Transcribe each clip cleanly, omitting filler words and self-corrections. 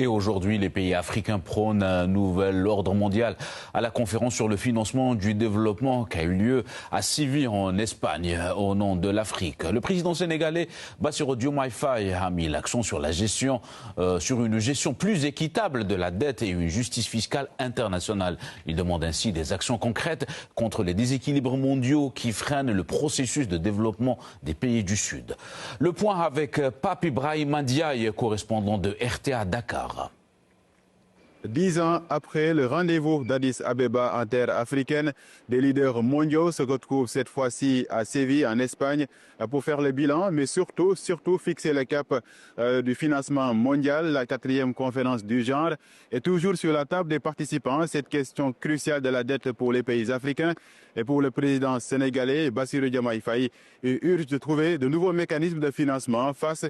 Et aujourd'hui, les pays africains prônent un nouvel ordre mondial à la conférence sur le financement du développement qui a eu lieu à Séville en Espagne au nom de l'Afrique. Le président sénégalais Bassirou Diomaye Faye a mis l'accent sur sur une gestion plus équitable de la dette et une justice fiscale internationale. Il demande ainsi des actions concrètes contre les déséquilibres mondiaux qui freinent le processus de développement des pays du Sud. Le point avec Pape Ibrahima Ndiaye, correspondant de RTA Dakar. 10 ans après le rendez-vous d'Addis Abeba en terre africaine, des leaders mondiaux se retrouvent cette fois-ci à Séville, en Espagne, pour faire le bilan, mais surtout fixer le cap du financement mondial. La 4e conférence du genre est toujours sur la table des participants. Cette question cruciale de la dette pour les pays africains et pour le président sénégalais Bassirou Diomaye Faye urge de trouver de nouveaux mécanismes de financement face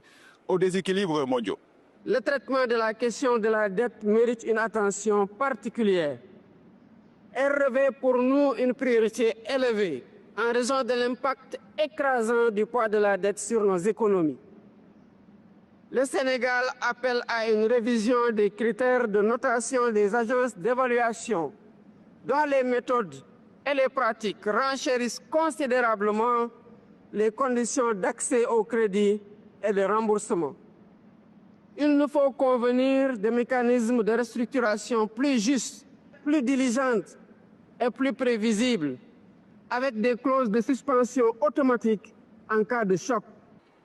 aux déséquilibres mondiaux. Le traitement de la question de la dette mérite une attention particulière. Elle revêt pour nous une priorité élevée en raison de l'impact écrasant du poids de la dette sur nos économies. Le Sénégal appelle à une révision des critères de notation des agences d'évaluation, dont les méthodes et les pratiques renchérissent considérablement les conditions d'accès au crédit et de remboursement. Il nous faut convenir de mécanismes de restructuration plus justes, plus diligentes et plus prévisibles, avec des clauses de suspension automatiques en cas de choc.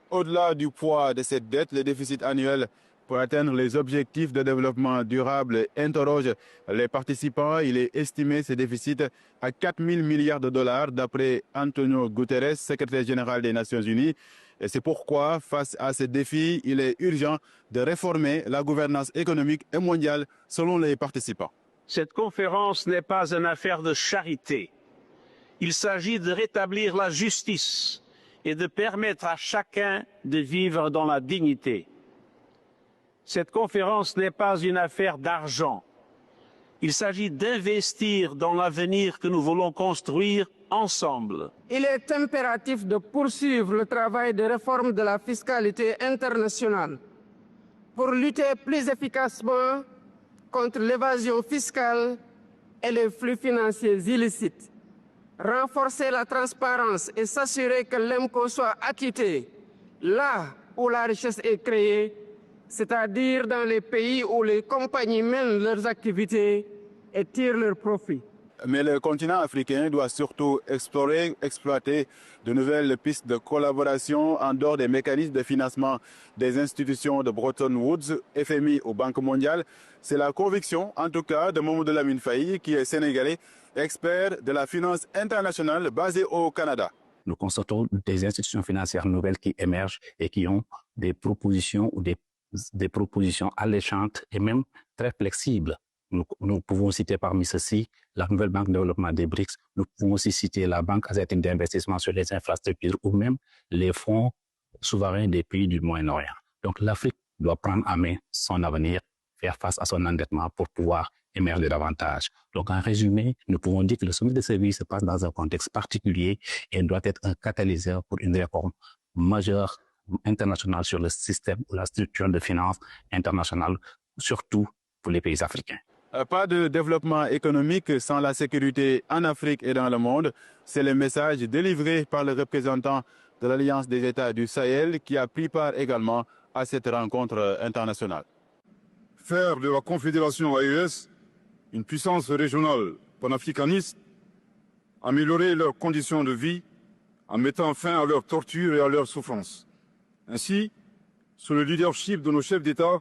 Au-delà du poids de cette dette, le déficit annuel pour atteindre les objectifs de développement durable interroge les participants. Il est estimé ce déficit à 4 000 milliards de dollars d'après Antonio Guterres, secrétaire général des Nations Unies. Et c'est pourquoi, face à ce défi, il est urgent de réformer la gouvernance économique et mondiale selon les participants. Cette conférence n'est pas une affaire de charité. Il s'agit de rétablir la justice et de permettre à chacun de vivre dans la dignité. Cette conférence n'est pas une affaire d'argent. Il s'agit d'investir dans l'avenir que nous voulons construire ensemble. Il est impératif de poursuivre le travail de réforme de la fiscalité internationale pour lutter plus efficacement contre l'évasion fiscale et les flux financiers illicites, renforcer la transparence et s'assurer que l'impôt soit acquitté là où la richesse est créée, c'est-à-dire dans les pays où les compagnies mènent leurs activités et tirent leurs profits. Mais le continent africain doit surtout exploiter de nouvelles pistes de collaboration en dehors des mécanismes de financement des institutions de Bretton Woods, FMI ou Banque mondiale. C'est la conviction, en tout cas, de Mamadou Lamine Faye, qui est sénégalais, expert de la finance internationale basé au Canada. Nous constatons des institutions financières nouvelles qui émergent et qui ont des propositions ou des propositions alléchantes et même très flexibles. Nous pouvons citer parmi ceux-ci la nouvelle banque de développement des BRICS. Nous pouvons aussi citer la Banque asiatique d'investissement sur les infrastructures ou même les fonds souverains des pays du Moyen-Orient. Donc l'Afrique doit prendre en main son avenir, faire face à son endettement pour pouvoir émerger davantage. Donc en résumé, nous pouvons dire que le sommet de Séville se passe dans un contexte particulier et doit être un catalyseur pour une réforme majeure internationale sur le système ou la structure de finances internationale, surtout pour les pays africains. Pas de développement économique sans la sécurité en Afrique et dans le monde. C'est le message délivré par le représentant de l'Alliance des États du Sahel qui a pris part également à cette rencontre internationale. Faire de la Confédération AES une puissance régionale panafricaniste, améliorer leurs conditions de vie en mettant fin à leurs tortures et à leurs souffrances. Ainsi, sous le leadership de nos chefs d'État,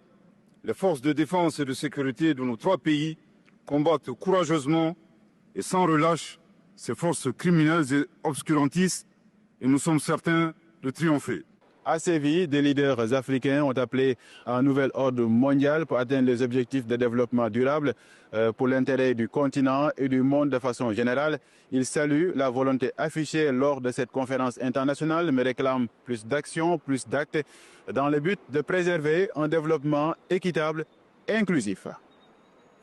les forces de défense et de sécurité de nos 3 pays combattent courageusement et sans relâche ces forces criminelles et obscurantistes et nous sommes certains de triompher. À Séville, des leaders africains ont appelé à un nouvel ordre mondial pour atteindre les objectifs de développement durable pour l'intérêt du continent et du monde de façon générale. Ils saluent la volonté affichée lors de cette conférence internationale, mais réclament plus d'action, plus d'actes dans le but de préserver un développement équitable et inclusif.